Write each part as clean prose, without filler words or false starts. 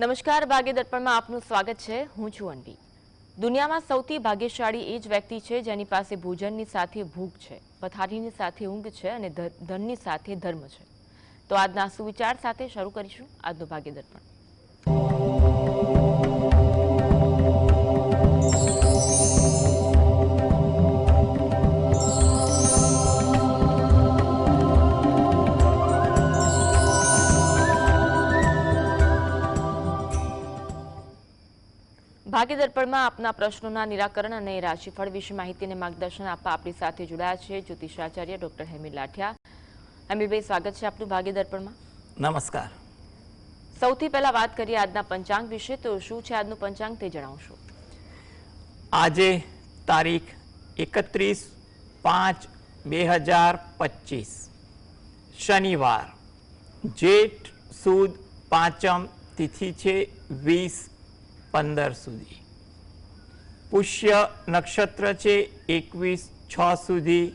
નમસ્કાર, ભાગ્ય દર્પણમાં આપનું સ્વાગત છે। હું છું અન્વી। દુનિયામાં સૌથી ભાગ્યશાળી એ જ વ્યક્તિ છે જેની પાસે ભોજનની સાથે ભૂખ છે, પથારીની સાથે ઊંઘ છે અને ધનની સાથે ધર્મ છે। તો આજના સુવિચાર સાથે શરૂ કરીશું આજનું ભાગ્ય દર્પણ। ભાગ્ય દર્પણમાં આપના પ્રશ્નોના નિરાકરણ અને રાશિફળ વિશે માહિતી અને માર્ગદર્શન આપવા આપણી સાથે જોડાયા છે જ્યોતિષાચાર્ય ડોક્ટર હેમિલ લાઠિયા। હેમિલભાઈ, સ્વાગત છે આપનું ભાગ્ય દર્પણમાં। નમસ્કાર। સૌથી પહેલા વાત કરીએ આજના પંચાંગ વિશે। તો શું છે આજનું પંચાંગ તે જણાવશો? આજે તારીખ 31/5/2025 શનિવાર, જેઠ સુદ પાંચમ તિથિ છે 20-15 સુધી, પુષ્ય નક્ષત્ર છે 21-6 સુધી,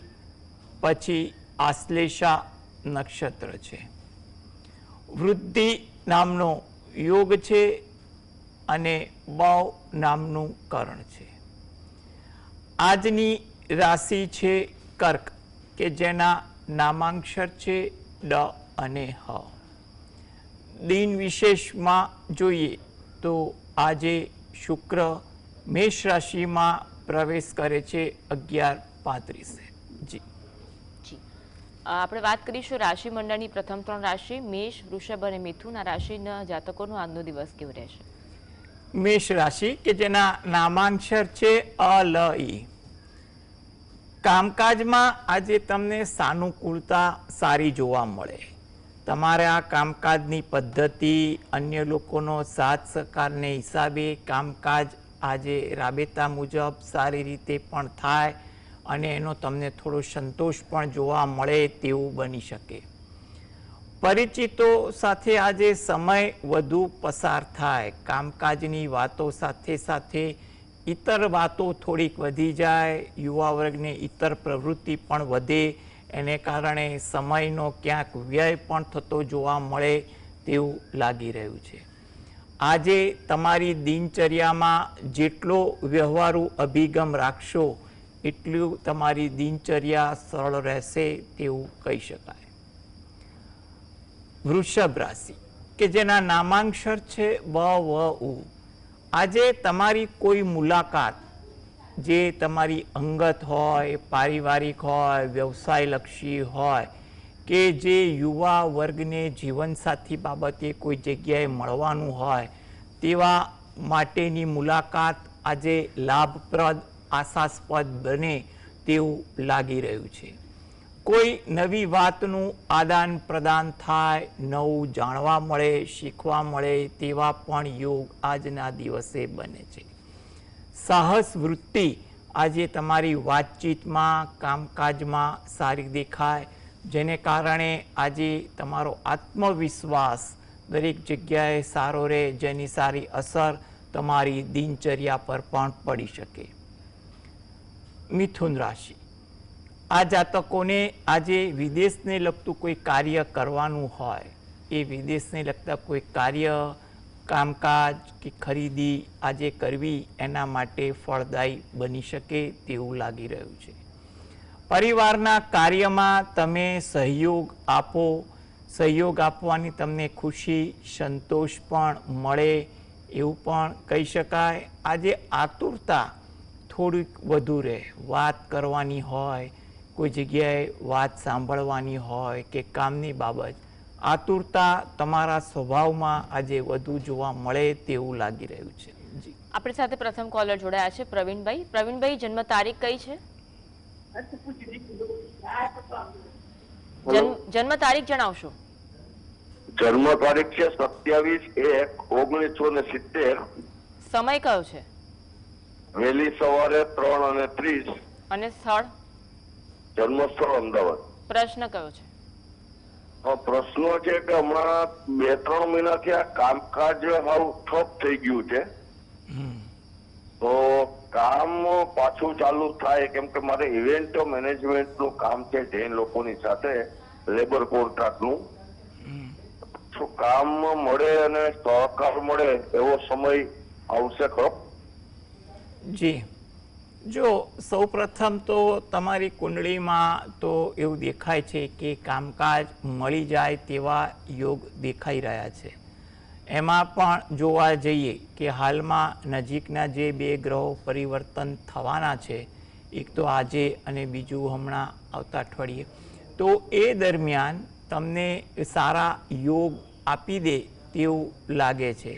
પછી આશ્લેષા નક્ષત્ર છે। વૃદ્ધિ નામનો યોગ છે અને બૌ નામનું કરણ છે। આજની રાશિ છે કર્ક, કે જેના નામાંક્ષર છે ડ અને હ। દિન વિશેષમાં જોઈએ તો આજે શુક્ર મેષ રાશિમાં પ્રવેશ કરે છે 11:35। જી આપણે વાત કરીશું રાશિ મંડળની પ્રથમ 3 રાશિ મેષ, વૃષભ અને મિથુન। આ રાશિના જાતકોનો આજનો દિવસ કેવો રહેશે? મેષ રાશિ, કે જેના નામાંક્ષર છે અ લ ઈ। કામકાજમાં આજે તમને સાનુકૂળતા સારી જોવા મળે। તમારા કામકાજની પદ્ધતિ, અન્ય લોકોનો સાથ સહકારને હિસાબે કામકાજ આજે રાબેતા મુજબ સારી રીતે પણ થાય અને એનો તમને થોડો સંતોષ પણ જોવા મળે તેવું બની શકે। પરિચિતો સાથે આજે સમય વધુ પસાર થાય। કામકાજની વાતો સાથે સાથે ઇતર વાતો થોડીક વધી જાય। યુવા વર્ગને ઇતર પ્રવૃત્તિ પણ વધે, એને કારણે સમયનો ક્યાંક વ્યય પણ થતો જોવા મળે તેવું લાગી રહ્યું છે। આજે તમારી દિનચર્યામાં જેટલો વ્યવહારુ અભિગમ રાખશો એટલું તમારી દિનચર્યા સરળ રહેશે તેવું કહી શકાય। વૃષભ રાશિ, કે જેના નામાંક્ષર છે બ વ ઉ। આજે તમારી કોઈ મુલાકાત જે તમારી અંગત હોય, પારિવારિક હોય, વ્યવસાયલક્ષી હોય, કે જે યુવા વર્ગને જીવનસાથી બાબતે કોઈ જગ્યાએ મળવાનું હોય તેવા માટેની મુલાકાત આજે લાભપ્રદ, આશાસ્પદ બને તેવું લાગી રહ્યું છે। કોઈ નવી વાતનું આદાન પ્રદાન થાય, નવું જાણવા મળે, શીખવા મળે તેવા પણ યોગ આજના દિવસે બને છે। સાહસ વૃત્તિ આજે તમારી વાતચીતમાં, કામકાજમાં સારી દેખાય, જેને કારણે આજે તમારો આત્મવિશ્વાસ દરેક જગ્યાએ સારો રહે, જેની સારી અસર તમારી દિનચર્યા પર પણ પડી શકે। મિથુન રાશિ, આ જાતકોને આજે વિદેશને લગતું કોઈ કાર્ય કરવાનું હોય, એ વિદેશને લગતા કોઈ કાર્ય, કામકાજ કે ખરીદી આજે કરવી એના માટે ફળદાયી બની શકે તેવું લાગી રહ્યું છે। પરિવારના કાર્યમાં તમે સહયોગ આપો, સહયોગ આપવાની તમને ખુશી, સંતોષ પણ મળે એવું પણ કહી શકાય। આજે આતુરતા થોડીક વધુ રહે, વાત કરવાની હોય, કોઈ જગ્યાએ વાત સાંભળવાની હોય કે કામની બાબત, આતુરતા તમારા સ્વભાવમાં આજે વધુ જોવા મળે તેવું લાગી રહ્યું છે। જી આપણી સાથે પ્રથમ કોલર જોડાયા છે પ્રવીણભાઈ। પ્રવીણભાઈ, જન્મ તારીખ કઈ છે? જન્મ તારીખ જણાવશો? જન્મ તારીખ છે 27/1/1970। સમય કયો છે? વહેલી સવારે 3:30। અને સ્થળ? જન્મસ્થળ અમદાવાદ। પ્રશ્ન કયો છે? પ્રશ્નો છે કે હમણાં 2-3 મહિનાથી આ કામકાજ હાવ ઠપ થઈ ગયું છે, તો કામ પાછું ચાલુ થાય, કેમ કે મારે ઇવેન્ટ મેનેજમેન્ટ નું કામ છે જૈન લોકોની સાથે, લેબર કોન્ટ્રાક્ટ નું। શું કામ મળે અને સહકાર મળે એવો સમય આવશે ખરો? જી, જો સૌપ્રથમ તો તમારી કુંડળીમાં તો એવું દેખાય છે કે કામકાજ મળી જાય તેવા યોગ દેખાઈ રહ્યા છે. એમાં પણ જોવા જઈએ કે હાલમાં નજીકના જે બે ગ્રહો પરિવર્તન થવાના છે, એક તો આજે અને બીજું હમણાં આવતા અઠવાડિયે, તો એ દરમિયાન તમને સારા યોગ આપી દે તેવું લાગે છે.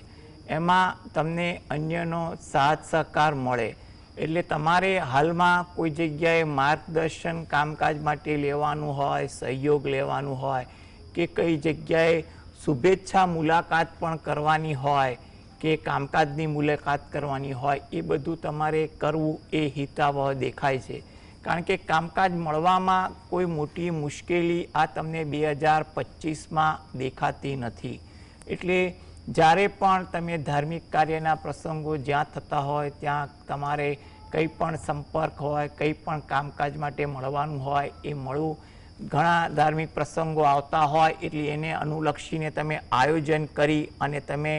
એમાં તમને અન્યનો સાથ સહકાર મળે. એટલે તમારે હાલમાં કોઈ જગ્યાએ માર્ગદર્શન કામકાજ માટે લેવાનું હોય, સહયોગ લેવાનું હોય, કે કઈ જગ્યાએ શુભેચ્છા મુલાકાત પણ કરવાની હોય કે કામકાજની મુલાકાત કરવાની હોય, એ બધું તમારે કરવું એ હિતાવહ દેખાય છે. કારણ કે કામકાજ મળવામાં કોઈ મોટી મુશ્કેલી આ તમને 2025માં દેખાતી નથી. એટલે જ્યારે પણ તમે ધાર્મિક કાર્યના પ્રસંગો જ્યાં થતા હોય ત્યાં તમારે કંઈ પણ સંપર્ક હોય, કંઈ પણ કામકાજ માટે મળવાનું હોય એ મળવું. ઘણા ધાર્મિક પ્રસંગો આવતા હોય એટલે એને અનુલક્ષીને તમે આયોજન કરી અને તમે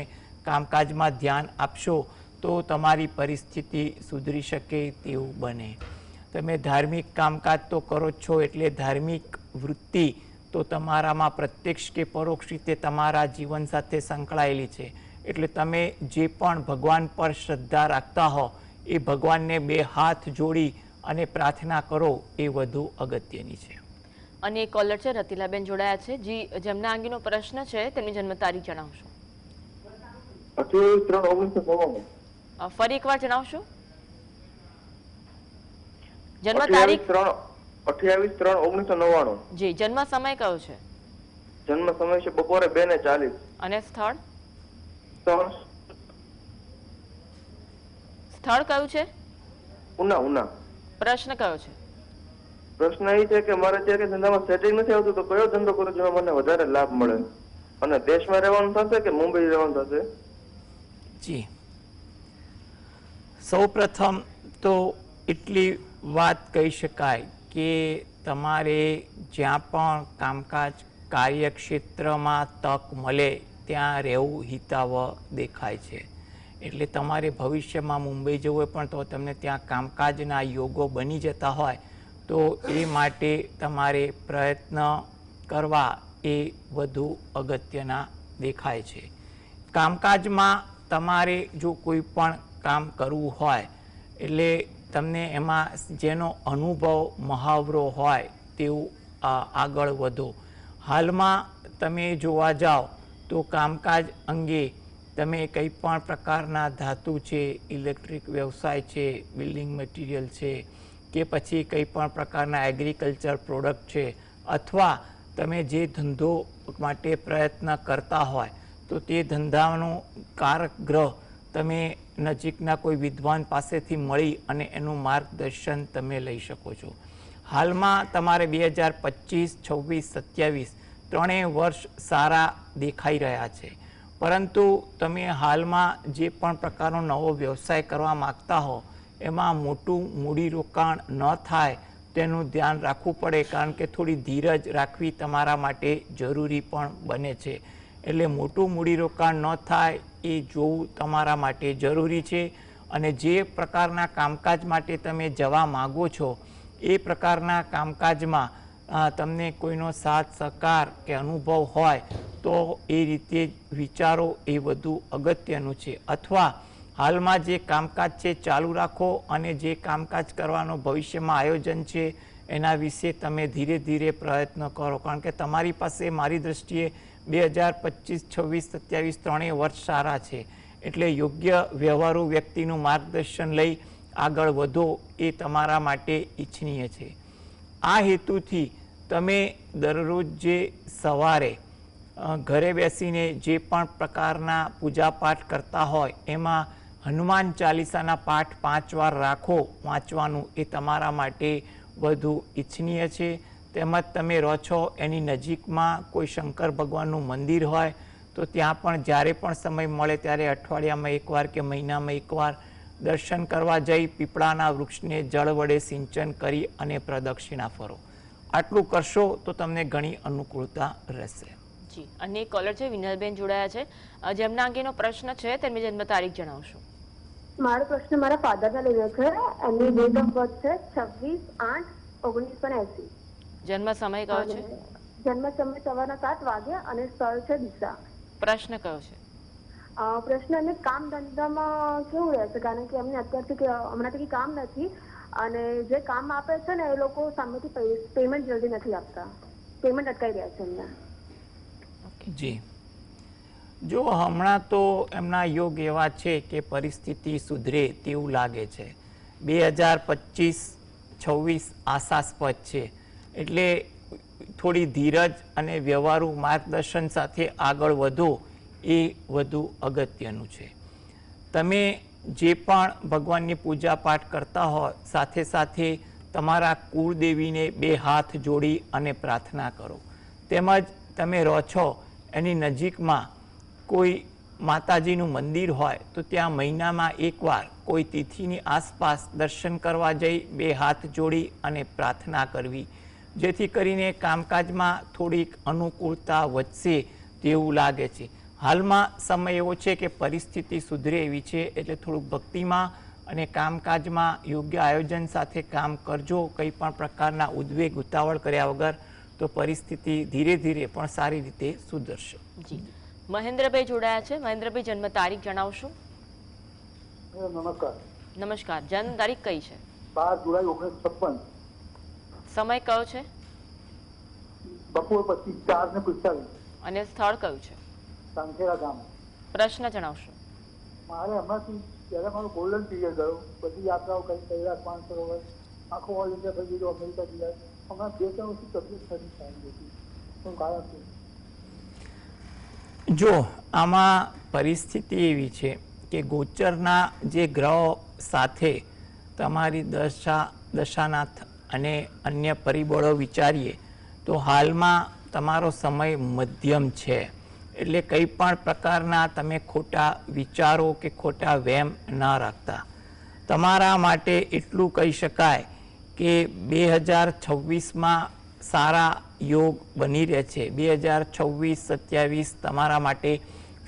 કામકાજમાં ધ્યાન આપશો તો તમારી પરિસ્થિતિ સુધરી શકે તેવું બને. તમે ધાર્મિક કામકાજ તો કરો જ છો એટલે ધાર્મિક વૃત્તિ તો તમારામાં પ્રત્યક્ષ કે પરોક્ષ રીતે તમારા જીવન સાથે સંકળાયેલી છે. એટલે તમે જે પણ ભગવાન પર શ્રદ્ધા રાખતા હો એ ભગવાનને બે હાથ જોડી અને પ્રાર્થના કરો એ વધુ અગત્યની છે. અને કોલર છે રતિલાબેન જોડાયા છે. જી, જેમના અંગેનો પ્રશ્ન છે તેમની જન્મ તારીખ જણાવશો? 28/3/1999. ફરી એકવાર જણાવશો જન્મ તારીખ? 28/3/1999. જી, જન્મ સમય કયો છે? જન્મ સમય છે બપોરે 2:40. અને સ્થળ? સ્થળ સ્થળ કયું છે? ઉના. પ્રશ્ન કયો છે? પ્રશ્ન એ છે કે મારે અત્યારે ધંધામાં સેટિંગ નથી આવતું, તો કયો ધંધો કરું જેમાં મને વધારે લાભ મળે? અને દેશમાં રહેવાનું થશે કે મુંબઈ રહેવાનું થશે? જી, સૌપ્રથમ તો એટલી વાત કહી શકાય કે તમારે જ્યાં પણ કામકાજ કાર્યક્ષેત્રમાં તક મળે ત્યાં રહેવું હિતાવહ દેખાય છે. એટલે તમારે ભવિષ્યમાં મુંબઈ જવું હોય પણ તો તમને ત્યાં કામકાજના યોગો બની જતા હોય તો એ માટે તમારે પ્રયત્ન કરવા એ વધુ અગત્યના દેખાય છે. કામકાજમાં તમારે જો કોઈ પણ કામ કરવું હોય એટલે તમને એમાં જેનો અનુભવ મહાવરો હોય તેવું આગળ વધો. હાલમાં તમે જોવા જાઓ તો કામકાજ અંગે તમે કંઈ પણ પ્રકારના ધાતુ છે, ઇલેક્ટ્રિક વ્યવસાય છે, બિલ્ડિંગ મટીરિયલ છે, કે પછી કંઈ પણ પ્રકારના એગ્રીકલ્ચર પ્રોડક્ટ છે, અથવા તમે જે ધંધો માટે પ્રયત્ન કરતા હોય તો તે ધંધાનો કારક ગ્રહ તમે નજીકના કોઈ વિદ્વાન પાસેથી મળી અને એનું માર્ગદર્શન તમે લઈ શકો છો. હાલમાં તમારે 2025, 26, 27 ત્રણેય વર્ષ સારા દેખાઈ રહ્યા છે. પરંતુ તમે હાલમાં જે પણ પ્રકારનો નવો વ્યવસાય કરવા માગતા હો એમાં મોટું મૂડીરોકાણ ન થાય તેનું ધ્યાન રાખવું પડે. કારણ કે થોડી ધીરજ રાખવી તમારા માટે જરૂરી પણ બને છે. એટલે મોટું મૂડીરોકાણ ન થાય એ જોવું તમારા માટે જરૂરી છે. અને જે પ્રકારના કામકાજ માટે તમે જવા માગો છો એ પ્રકારના કામકાજમાં તમને કોઈનો સાથ સહકાર કે અનુભવ હોય તો એ રીતે વિચારો એ વધુ અગત્યનું છે. અથવા હાલમાં જે કામકાજ છે ચાલુ રાખો અને જે કામકાજ કરવાનો ભવિષ્યમાં આયોજન છે એના વિશે તમે ધીરે ધીરે પ્રયત્ન કરો. કારણ કે તમારી પાસે મારી દૃષ્ટિએ 2025, 26, 27 ત્રણેય વર્ષ સારા છે. એટલે યોગ્ય વ્યવહારુ વ્યક્તિનું માર્ગદર્શન લઈ આગળ વધો એ તમારા માટે ઈચ્છનીય છે. આ હેતુથી તમે દરરોજ જે સવારે ઘરે બેસીને જે પણ પ્રકારના પૂજાપાઠ કરતા હોય એમાં હનુમાન ચાલીસાના પાઠ 5 વાર રાખો વાંચવાનું, એ તમારા માટે વધુ ઈચ્છનીય છે. તેમજ તમે રહો છો એની નજીકમાં કોઈ શંકર ભગવાનનું મંદિર હોય તો ત્યાં પણ જ્યારે પણ સમય મળે ત્યારે અઠવાડિયામાં એકવાર કે મહિનામાં એકવાર દર્શન કરવા જઈ પીપળાના વૃક્ષને જળ વડે સિંચન કરી અને પ્રદક્ષિણા ફરો. આટલું કરશો તો તમને ઘણી અનુકૂળતા રહેશે. જી, અને એક કોલર છે વિનલબેન જોડાયા છે, જેમના અંગેનો પ્રશ્ન છે તેમની જન્મ તારીખ જણાવશો. મારો પ્રશ્ન મારા ફાધરને લઈને છે. એમની ડેટ ઓફ બર્થ છે 26/8/1980. જન્મ સમય કયો છે? જન્મ સમય સવારના 7 વાગે અને સ્થળ છે ડીસા. પ્રશ્ન કયો છે? પ્રશ્ન એમને કામ ધંધામાં કેવું રહેશે, કારણ કે એમને અત્યારથી હમણાંથી કામ નથી અને જે કામ આપે છે ને એ લોકો સામેથી પેમેન્ટ જલ્દી નથી આપતા, પેમેન્ટ અટકાઈ રહ્યા છે એમને. જી, જો હમણાં તો એમના યોગ એવા છે કે પરિસ્થિતિ સુધરે તેવું લાગે છે. 2025-26 આશાસ્પદ છે, એટલે થોડી ધીરજ અને વ્યવહારુ માર્ગદર્શન સાથે આગળ વધો એ વધુ અગત્યનું છે. તમે જે પણ ભગવાનની પૂજા પાઠ કરતા હોય સાથે સાથે તમારા કુળદેવીને 2 હાથ જોડી અને પ્રાર્થના કરો. તેમજ તમે રહો છો એની નજીકમાં કોઈ માતાજીનું મંદિર હોય તો ત્યાં મહિનામાં એકવાર કોઈ તિથિની આસપાસ દર્શન કરવા જઈ 2 હાથ જોડી અને પ્રાર્થના કરવી, જેથી કરીને કામકાજમાં થોડીક અનુકૂળતા વધશે તેવું લાગે છે. હાલમાં સમય એવો છે કે પરિસ્થિતિ સુધરે એવી છે, એટલે થોડુંક ભક્તિમાં અને કામકાજમાં યોગ્ય આયોજન સાથે કામ કરજો. કંઈ પણ પ્રકારના ઉદ્વેગ ઉતાવળ કર્યા વગર, તો પરિસ્થિતિ ધીરે ધીરે પણ સારી રીતે સુધરશે. જી, મહેન્દ્રભાઈ જોડાયા છે. મહેન્દ્રભાઈ જન્મ તારીખ જણાવશો. નમસ્કાર. નમસ્કાર. જન્મ તારીખ કઈ છે? 12 જુલાઈ 1956. સમય કયો છે? બપોર પછી 4:45. અને સ્થળ કયું છે? સાંખેડા ગામ. પ્રશ્ન જણાવશો. મારે હમણાંથી પહેલા મારો ગોલ્ડન પીરિયડ ગયો, બધી યાત્રાઓ કરી, કૈલાસ માનસરોવર, આખો ઓલ ઇન્ડિયા ફરી દીધો, અમેરિકા ગયા. હમણાં 2-3 વર્ષથી તબિયત ખરી થાય હતી, શું કારણ છે? જો આમાં પરિસ્થિતિ એવી છે કે ગોચરના જે ગ્રહો સાથે તમારી દશાનાથ અને અન્ય પરિબળો વિચારીએ તો હાલમાં તમારો સમય મધ્યમ છે. એટલે કંઈ પણ પ્રકારના તમે ખોટા વિચારો કે ખોટા વહેમ ન રાખતા. તમારા માટે એટલું કહી શકાય કે 2026માં સારા યોગ બની રહે છે. 2026-27 તમારા માટે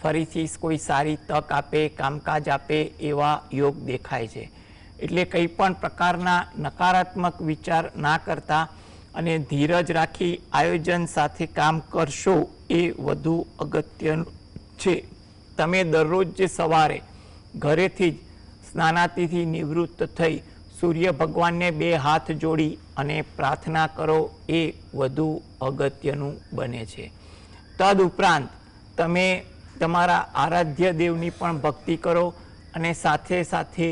ફરીથી કોઈ સારી તક આપે, કામકાજ આપે એવા યોગ દેખાય છે. એટલે કંઈ પણ પ્રકારના નકારાત્મક વિચાર ના કરતા અને ધીરજ રાખી આયોજન સાથે કામ કરશો એ વધુ અગત્યનું છે. તમે દરરોજ જે સવારે ઘરેથી જ સ્નાનાદિથી નિવૃત્ત થઈ સૂર્ય ભગવાનને 2 હાથ જોડી અને પ્રાર્થના કરો એ વધુ અગત્યનું બને છે. તદ ઉપરાંત તમે તમારા આરાધ્ય દેવની પણ ભક્તિ કરો અને સાથે સાથે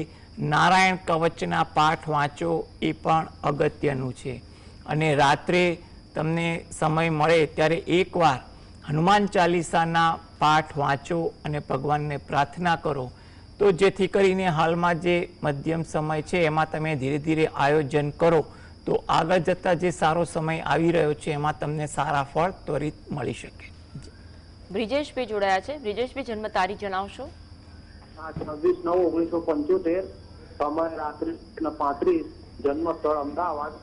નારાયણ કવચના પાઠ વાંચો એ પણ અગત્યનું છે. અને રાત્રે તમને સમય મળે ત્યારે એકવાર હનુમાન ચાલીસાના પાઠ વાંચો અને ભગવાનને પ્રાર્થના કરો, તો જેથી કરીને હાલમાં જે મધ્યમ સમય છે એમાં તમે ધીરે ધીરે આયોજન કરો તો આગળ જતાં જે સારો સમય આવી રહ્યો છે એમાં તમને સારા ફળ ત્વરિત મળી શકે. બ્રિજેશભાઈ જોડાયા છે. બ્રિજેશભાઈ જન્મ તારીખ જણાવશો. 26/9/1975, સમય રાત્રે 35, જન્મ સ્થળ અમદાવાદ.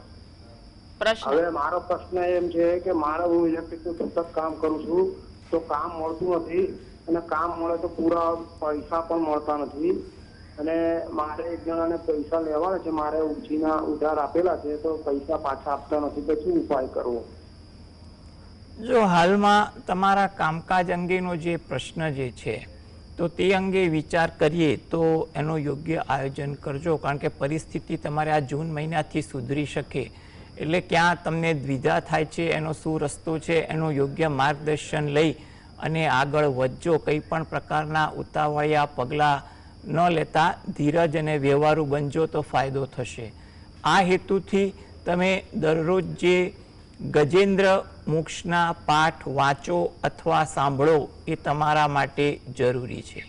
પ્રશ્ન. હવે મારો પ્રશ્ન એમ છે કે મારે હું ઇલેક્ટ્રિકનું સતત કામ કરું છું તો કામ મળતું નથી, અને કામ મળે તો પૂરા પૈસા પણ મળતા નથી, અને મારે એક જણાને પૈસા લેવાના છે, મારે ઉછીના ઉધાર આપેલા છે તો પૈસા પાછા આપતા નથી, તો શું ઉપાય કરવો? જો હાલમાં તમારા કામકાજ અંગેનો જે પ્રશ્ન જે છે તો તે અંગે વિચાર કરીએ તો એનું યોગ્ય આયોજન કરજો, કારણ કે પરિસ્થિતિ તમારે આ જૂન મહિનાથી સુધરી શકે. એટલે ક્યાં તમને દ્વિધા થાય છે, એનો શું રસ્તો છે, એનું યોગ્ય માર્ગદર્શન લઈ અને આગળ વધજો. કંઈ પણ પ્રકારના ઉતાવળિયા પગલાં ન લેતા ધીરજ અને વ્યવહારુ બનજો તો ફાયદો થશે. આ હેતુથી તમે દરરોજ જે ગજેન્દ્ર મોક્ષના પાઠ વાંચો અથવા સાંભળો એ તમારા માટે જરૂરી છે.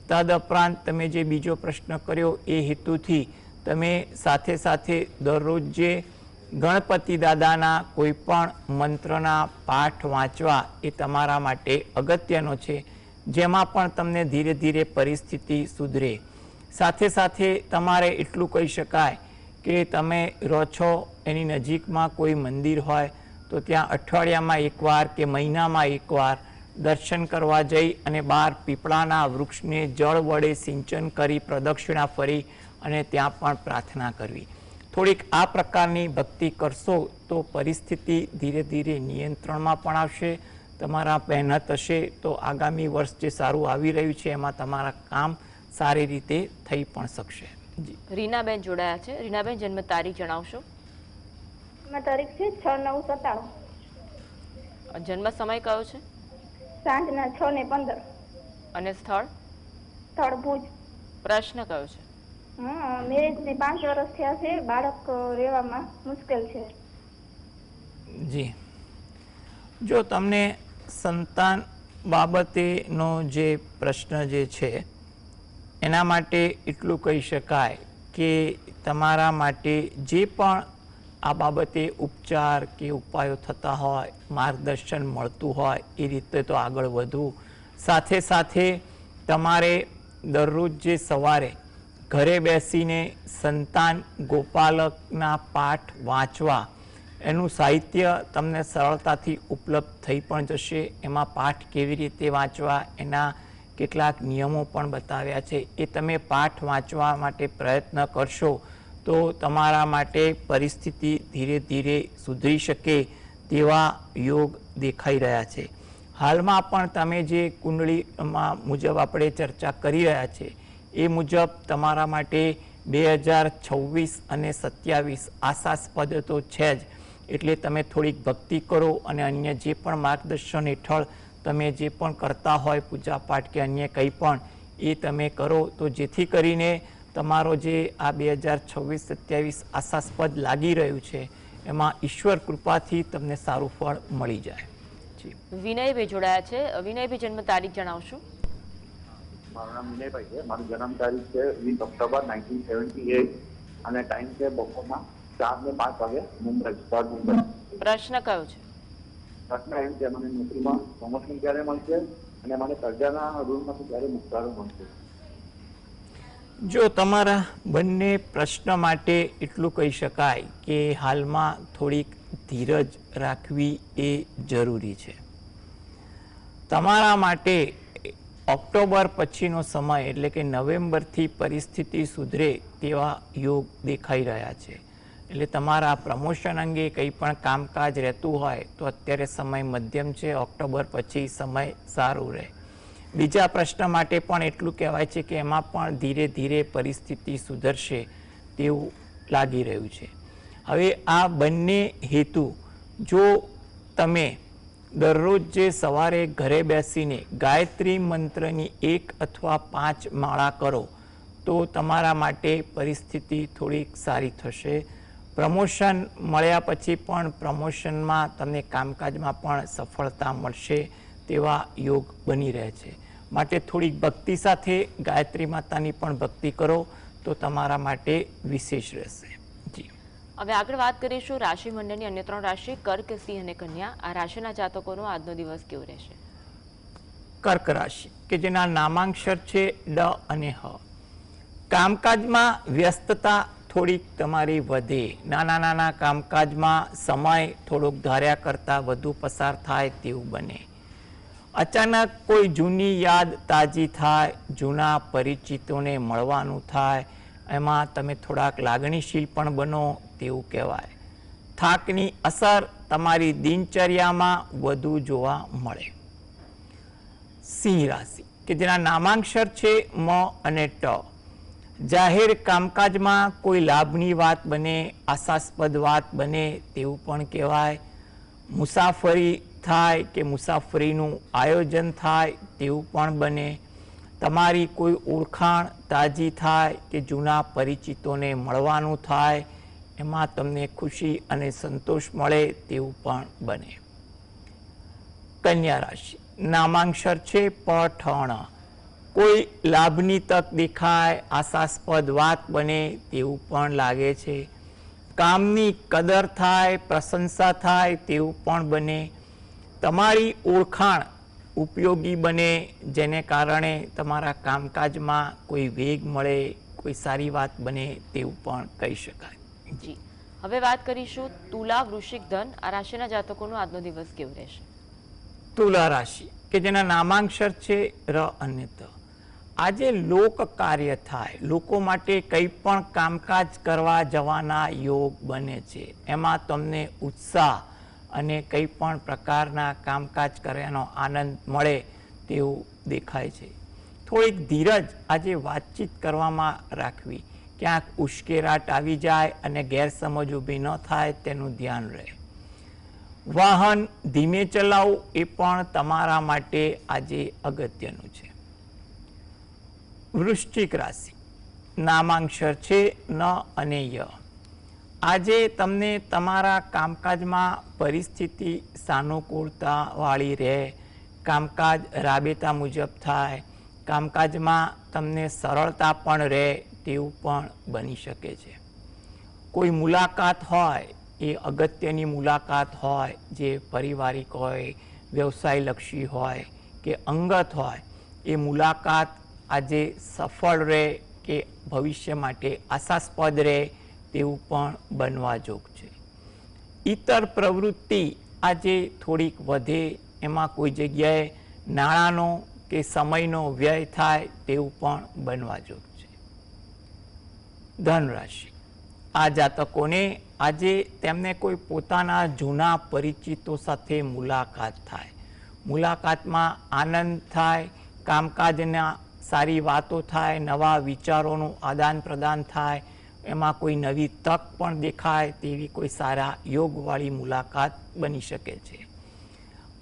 તદ ઉપરાંત તમે જે બીજો પ્રશ્ન કર્યો એ હેતુથી તમે સાથે સાથે દરરોજ જે ગણપતિ દાદાના કોઈ પણ મંત્રના પાઠ વાંચવા એ તમારા માટે અગત્યનો છે, જેમાં પણ તમને ધીરે ધીરે પરિસ્થિતિ સુધરે. સાથે સાથે તમારે એટલું કહી શકાય કે તમે રહો છો એની નજીકમાં કોઈ મંદિર હોય તો ત્યાં અઠવાડિયામાં એકવાર કે મહિનામાં એકવાર દર્શન કરવા જઈ અને બહાર પીપળાના વૃક્ષને જળ વડે સિંચન કરી પ્રદક્ષિણા ફરી અને ત્યાં પણ પ્રાર્થના કરવી. થોડીક આ પ્રકારની ભક્તિ કરશો તો પરિસ્થિતિ ધીરે ધીરે નિયંત્રણમાં પણ આવશે. તમારા મહેનત હશે તો આગામી વર્ષ જે સારું આવી રહ્યું છે એમાં તમારા કામ સારી રીતે થઈ પણ શકશે. જી, રીનાબેન જોડાયા છે. રીનાબેન, જન્મ તારીખ જણાવશો? જન્મ તારીખ છે 6/9/97. જન્મ સમય કયો છે? સાંજના 6:15. અને સ્થળ? સ્થળ ભુજ. પ્રશ્ન કયો છે? મેરેજને 5 વર્ષ થયા છે, બાળક રહેવામાં મુશ્કેલ છે. જી, જો તમને સંતાન બાબતેનો જે પ્રશ્ન જે છે એના માટે એટલું કહી શકાય કે તમારા માટે જે પણ આ બાબતે ઉપચાર કે ઉપાયો થતા હોય, માર્ગદર્શન મળતું હોય એ રીતે તો આગળ વધવું. સાથે સાથે તમારે દરરોજ જે સવારે ઘરે બેસીને સંતાન ગોપાલકના પાઠ વાંચવા, એનું સાહિત્ય તમને સરળતાથી ઉપલબ્ધ થઈ પણ જશે. એમાં પાઠ કેવી રીતે વાંચવા એના કેટલાક નિયમો પણ બતાવ્યા છે. એ તમે પાઠ વાંચવા માટે પ્રયત્ન કરશો તો તમારા માટે પરિસ્થિતિ ધીરે ધીરે સુધરી શકે તેવા યોગ દેખાઈ રહ્યા છે. હાલમાં પણ તમે જે કુંડળીમાં મુજબ આપણે ચર્ચા કરી રહ્યા છે એ મુજબ તમારા માટે 2026 અને 27 આશાસ્પદ તો છે જ. એટલે તમે થોડીક ભક્તિ કરો અને અન્ય જે પણ માર્ગદર્શન હેઠળ તમે જે પણ કરતા હોય પૂજાપાઠ કે અન્ય કંઈ પણ એ તમે કરો તો જેથી કરીને તમારો જે આ 2026-27 આશાસ્પદ લાગી રહ્યું છે એમાં ઈશ્વર કૃપાથી તમને સારું ફળ મળી જાય. જી, વિનયભાઈ જોડાયા છે. વિનયભાઈ, જન્મ તારીખ જણાવશો? મારું નામ વિનયભાઈ છે. મારું જન્મ તારીખ છે 20 ઓક્ટોબર 1978 અને ટાઈમ છે બપોરના 4 ને 5 વાગે, મુંબઈ, સ્થળ મુંબઈ. પ્રશ્ન કયો છે? પ્રશ્ન એમ છે, મને નોકરીમાં પ્રમોશન ક્યારે મળશે અને મને કરજાના ઋણમાંથી ક્યારે મુક્તારો મળશે? જો તમારા બંને પ્રશ્ન માટે એટલું કહી શકાય કે હાલમાં થોડીક ધીરજ રાખવી એ જરૂરી છે. તમારા માટે ઓક્ટોબર પછીનો સમય એટલે કે નવેમ્બરથી પરિસ્થિતિ સુધરે તેવા યોગ દેખાઈ રહ્યા છે. એટલે તમારા પ્રમોશન અંગે કંઈ પણ કામકાજ રહેતું હોય તો અત્યારે સમય મધ્યમ છે. ઓક્ટોબર પછી સમય સારું રહે. બીજા પ્રશ્ન માટે પણ એટલું કહેવાય છે કે એમાં પણ ધીરે ધીરે પરિસ્થિતિ સુધરશે તેવું લાગી રહ્યું છે. હવે આ બંને હેતુ જો તમે દરરોજ જે સવારે ઘરે બેસીને ગાયત્રી મંત્રની 1 અથવા 5 માળા કરો તો તમારા માટે પરિસ્થિતિ થોડીક સારી થશે. પ્રમોશન મળ્યા પછી પણ પ્રમોશનમાં તમને કામકાજમાં પણ સફળતા મળશે તેવા યોગ બની રહે છે. માટે થોડીક ભક્તિ સાથે ગાયત્રી માતાની પણ ભક્તિ કરો તો તમારા માટે વિશેષ રહેશે. જી, હવે આગળ વાત કરીશું રાશિ મંડળની અન્ય 3 રાશિ કર્ક, સિંહ અને કન્યા. આ રાશિના જાતકોનો આજનો દિવસ કેવો રહેશે? કર્ક રાશિ કે જેના નામાંક્ષર છે ડ અને હ. કામકાજમાં વ્યસ્તતા થોડીક તમારી વધે. નાના નાના કામકાજમાં સમય થોડોક ધાર્યા કરતાં વધુ પસાર થાય તેવું બને. અચાનક કોઈ જૂની યાદ તાજી થાય, જૂના પરિચિતોને મળવાનું થાય, એમાં તમે થોડાક લાગણીશીલ પણ બનો તેવું કહેવાય. થાકની અસર તમારી દિનચર્યામાં વધુ જોવા મળે. સિંહ રાશિ કે જેના નામાંક્ષર છે મ અને ટ. જાહેર કામકાજમાં કોઈ લાભની વાત બને, આશાસ્પદ વાત બને તેવું પણ કહેવાય. મુસાફરી થાય કે મુસાફરીનું આયોજન થાય તેવું પણ બને. તમારી કોઈ ઓળખાણ તાજી થાય કે જૂના પરિચિતોને મળવાનું થાય, એમાં તમને ખુશી અને સંતોષ મળે તેવું પણ બને. કન્યા રાશિ નામાંક્ષર છે પઠણ. કોઈ લાભની તક દેખાય, આશાસ્પદ વાત બને તેવું પણ લાગે છે. કામની કદર થાય, પ્રશંસા થાય તેવું પણ બને. તમારી ઓળખાણ ઉપયોગી બને જેને કારણે તમારા કામકાજમાં કોઈ વેગ મળે, કોઈ સારી વાત બને તેવું પણ કહી શકાય. જી, હવે વાત કરીશું તુલા વૃશ્ચિક ધન આ રાશિના જાતકોનો આજનો દિવસ કેવો રહેશે. તુલા રાશિ કે જેના નામાંક્ષર છે ર અને ત. આજે લોક કાર્ય થાય, લોકો માટે કંઈ પણ કામકાજ કરવા જવાના યોગ બને છે. એમાં તમને ઉત્સાહ અને કંઈ પણ પ્રકારના કામકાજ કરવાનો આનંદ મળે તેવું દેખાય છે. થોડીક ધીરજ આજે વાતચીત કરવામાં રાખવી, ક્યાંક ઉશ્કેરાટ આવી જાય અને ગેરસમજ ઊભી ન થાય તેનું ધ્યાન રહે. વાહન ધીમે ચલાવવું એ પણ તમારા માટે આજે અગત્યનું છે. વૃશ્ચિક રાશિ નામાંક્ષર છે ન અને ય. આજે તમને તમારા કામકાજમાં પરિસ્થિતિ સાનુકૂળતા વાળી રહે, કામકાજ રાબેતા મુજબ થાય, કામકાજમાં તમને સરળતા પણ રહે તેવું પણ બની શકે છે. કોઈ મુલાકાત હોય એ અગત્યની મુલાકાત હોય, જે પારિવારિક હોય, વ્યવસાયલક્ષી હોય કે અંગત હોય, એ મુલાકાત આજે સફળ રહે કે ભવિષ્ય માટે આશાસ્પદ રહે તેવું પણ બનવા જોગ છે. ઇતર પ્રવૃત્તિ આજે થોડીક વધે, એમાં કોઈ જગ્યાએ નાણાંનો કે સમયનો વ્યય થાય તેવું પણ બનવા જોગ છે. ધનરાશિ આ જાતકોને આજે તેમને કોઈ પોતાના જૂના પરિચિતો સાથે મુલાકાત થાય, મુલાકાતમાં આનંદ થાય, કામકાજના સારી વાતો થાય, નવા વિચારોનું આદાન પ્રદાન થાય, એમાં કોઈ નવી તક પણ દેખાય તેવી કોઈ સારા યોગવાળી મુલાકાત બની શકે છે.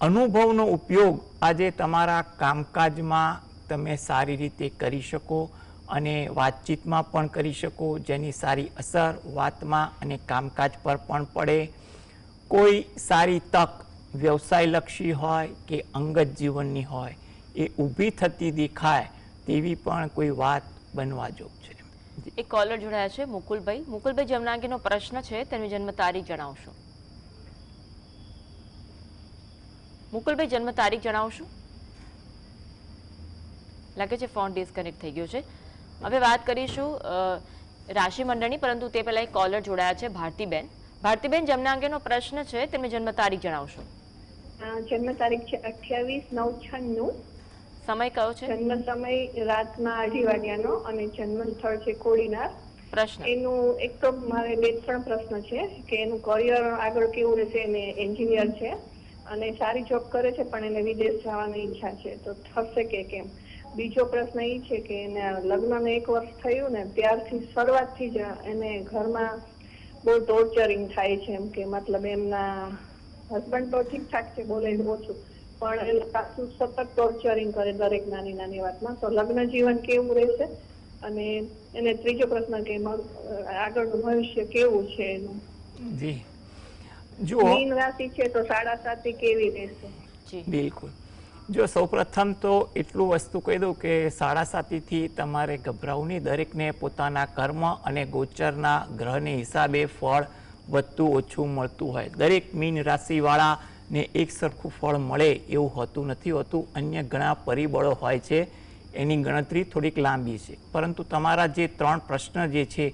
અનુભવનો ઉપયોગ આજે તમારા કામકાજમાં તમે સારી રીતે કરી શકો અને વાતચીતમાં પણ કરી શકો, જેની સારી અસર વાતમાં અને કામકાજ પર પણ પડે. કોઈ સારી તક વ્યવસાયલક્ષી હોય કે અંગત જીવનની હોય એ ઊભી થતી દેખાય તેવી પણ કોઈ વાત બનવા જોગ છે. એક કોલર જોડાયા છે મુકુલભાઈ. મુકુલભાઈ, જમનાગીનો પ્રશ્ન છે તેની જન્મ તારીખ જણાવશો. મુકુલભાઈ, જન્મ તારીખ જણાવશો. લાગે છે ફોન ડિસ્કનેક્ટ થઈ ગયો છે. હવે વાત કરીશું રાશિ મંડળની, પરંતુ તે પહેલા એક કોલર જોડાયા છે ભારતીબેન. ભારતીબેન, જમના અંગેનો પ્રશ્ન છે, તેમની જન્મ તારીખ જણાવશો. જન્મ તારીખ છે 28/9/96. સમય કયો છે? જન્મ સમય રાતના 2:30 વાગ્યાનો અને જન્મ સ્થળ છે કોડીનાર. પ્રશ્ન એનું એક તો મારે 2-3 પ્રશ્ન છે કે એનું કરિયર આગળ કેવું રહેશે. એને એન્જિનિયર છે અને સારી જોબ કરે છે, પણ એને વિદેશ જવાની ઈચ્છા છે, તો થશે કે કેમ? બીજો પ્રશ્ન એ છે કે એને લગ્નને 1 વર્ષ થયું ને ત્યારથી શરૂઆતથી જ એને ઘરમાં બહુ ટોર્ચરિંગ થાય છે. એમ કે મતલબ એમના હસબન્ડ તો ઠીકઠાક છે, બોલે ઓછું, પણ એને પાછું સતત ટોર્ચરિંગ કરે દરેક નાની નાની વાતમાં. તો લગ્ન જીવન કેવું રહેશે? અને એને ત્રીજો પ્રશ્ન કે આગળનું ભવિષ્ય કેવું છે એનું? જી જો મીન રાશિ છે તો 7.5 કેવી રહેશે? બિલકુલ. જો સૌપ્રથમ તો એટલું વસ્તુ કહી દઉં કે 7.5થી તમારે ગભરાવું નહીં. દરેકને પોતાના કર્મ અને ગોચરના ગ્રહને હિસાબે ફળ વધતું ઓછું મળતું હોય. દરેક મીન રાશિવાળાને એક સરખું ફળ મળે એવું હોતું નથી હોતું. અન્ય ઘણા પરિબળો હોય છે, એની ગણતરી થોડીક લાંબી છે. પરંતુ તમારા જે 3 પ્રશ્ન જે છે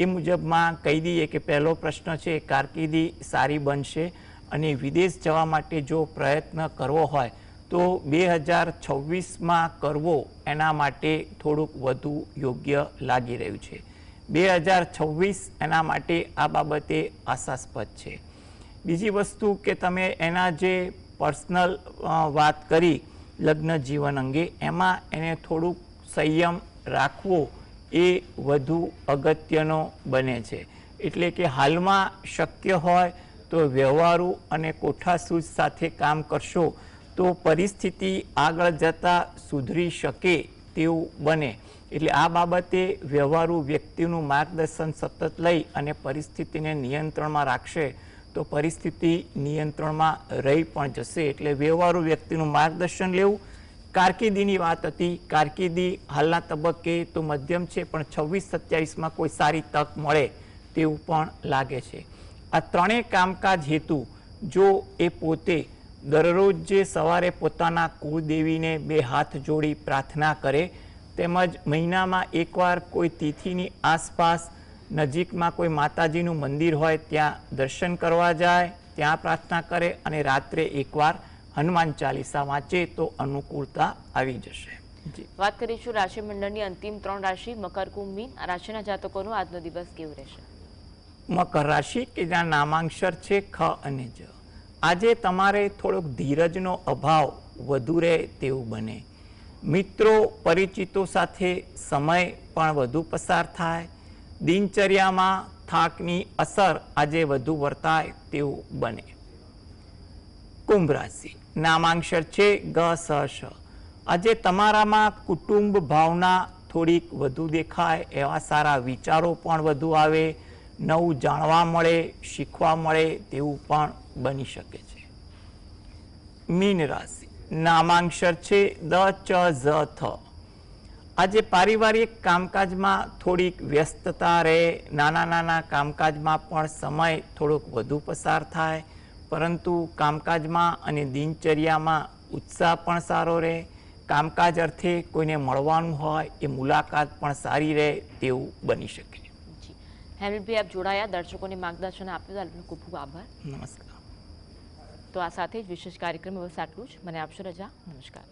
એ મુજબમાં કહી દઈએ કે પહેલો પ્રશ્ન છે કારકિર્દી સારી બનશે અને વિદેશ જવા માટે જો પ્રયત્ન કરવો હોય તો 2026માં કરવો એના માટે થોડુંક વધુ યોગ્ય લાગી રહ્યું છે. 2026 એના માટે આ બાબતે આશાસ્પદ છે. બીજી વસ્તુ કે તમે એના જે પર્સનલ વાત કરી લગ્ન જીવન અંગે, એમાં એને થોડુંક સંયમ રાખવો એ વધુ અગત્યનો બને છે. એટલે કે હાલમાં શક્ય હોય તો વ્યવહારુ અને કોઠાસૂઝ સાથે કામ કરશો તો પરિસ્થિતિ આગળ જતાં સુધરી શકે તેવું બને. એટલે આ બાબતે વ્યવહારુ વ્યક્તિનું માર્ગદર્શન સતત લઈ અને પરિસ્થિતિને નિયંત્રણમાં રાખશે તો પરિસ્થિતિ નિયંત્રણમાં રહી પણ જશે. એટલે વ્યવહારુ વ્યક્તિનું માર્ગદર્શન લેવું. કારકિર્દીની વાત હતી. કારકિર્દી હાલના તબક્કે તો મધ્યમ છે, પણ 26-27માં કોઈ સારી તક મળે તેવું પણ લાગે છે. આ ત્રણેય કામકાજ હેતુ જો એ પોતે દરરોજ જે સવારે પોતાના કુળદેવીને 2 હાથ જોડી પ્રાર્થના કરે, તેમજ મહિનામાં એકવાર કોઈ તિથિની આસપાસ નજીકમાં કોઈ માતાજીનું મંદિર હોય ત્યાં દર્શન કરવા જાય, ત્યાં પ્રાર્થના કરે અને રાત્રે એકવાર હનુમાન ચાલીસા વાંચે તો અનુકૂળતા આવી જશે. જી, વાત કરીશું રાશિ મંડળની અંતિમ 3 રાશિ મકર, કુંભ, મીન. આ રાશિના જાતકોનો આજનો દિવસ કેવો રહેશે? મકર રાશિ કે જ્યાં નામાંક્ષર છે ખ અને જ. આજે તમારે થોડોક ધીરજનો અભાવ વધુ રહે તેવું બને. મિત્રો પરિચિતો સાથે સમય પણ વધુ પસાર થાય. દિનચર્યામાં થાકની અસર આજે વધુ વર્તાય તેવું બને. કુંભ રાશિ નામાંક્ષર છે ગ, સ, શ. આજે તમારામાં કુટુંબ ભાવના થોડીક વધુ દેખાય, એવા સારા વિચારો પણ વધુ આવે, નવું જાણવા મળે, શીખવા મળે તેવું પણ બની શકે છે. મીન રાશિ નામાંક્ષર છે દ, ચ, ઝ, થ. આજે પારિવારિક કામકાજમાં થોડીક વ્યસ્તતા રહે, નાના નાના કામકાજમાં પણ સમય થોડોક વધુ પસાર થાય, પરંતુ કામકાજમાં અને દિનચર્યામાં ઉત્સાહ પણ સારો રહે. કામકાજ અર્થે કોઈને મળવાનું હોય એ મુલાકાત પણ સારી રહે તેવું બની શકે. જી, હેમલભાઈ આપ જોડાયા, દર્શકોને માર્ગદર્શન આપ્યું, આપનો ખૂબ ખૂબ આભાર. નમસ્કાર. તો આ સાથે જ વિશેષ કાર્યક્રમ બસ આટલું જ. મને આપશો રજા. નમસ્કાર.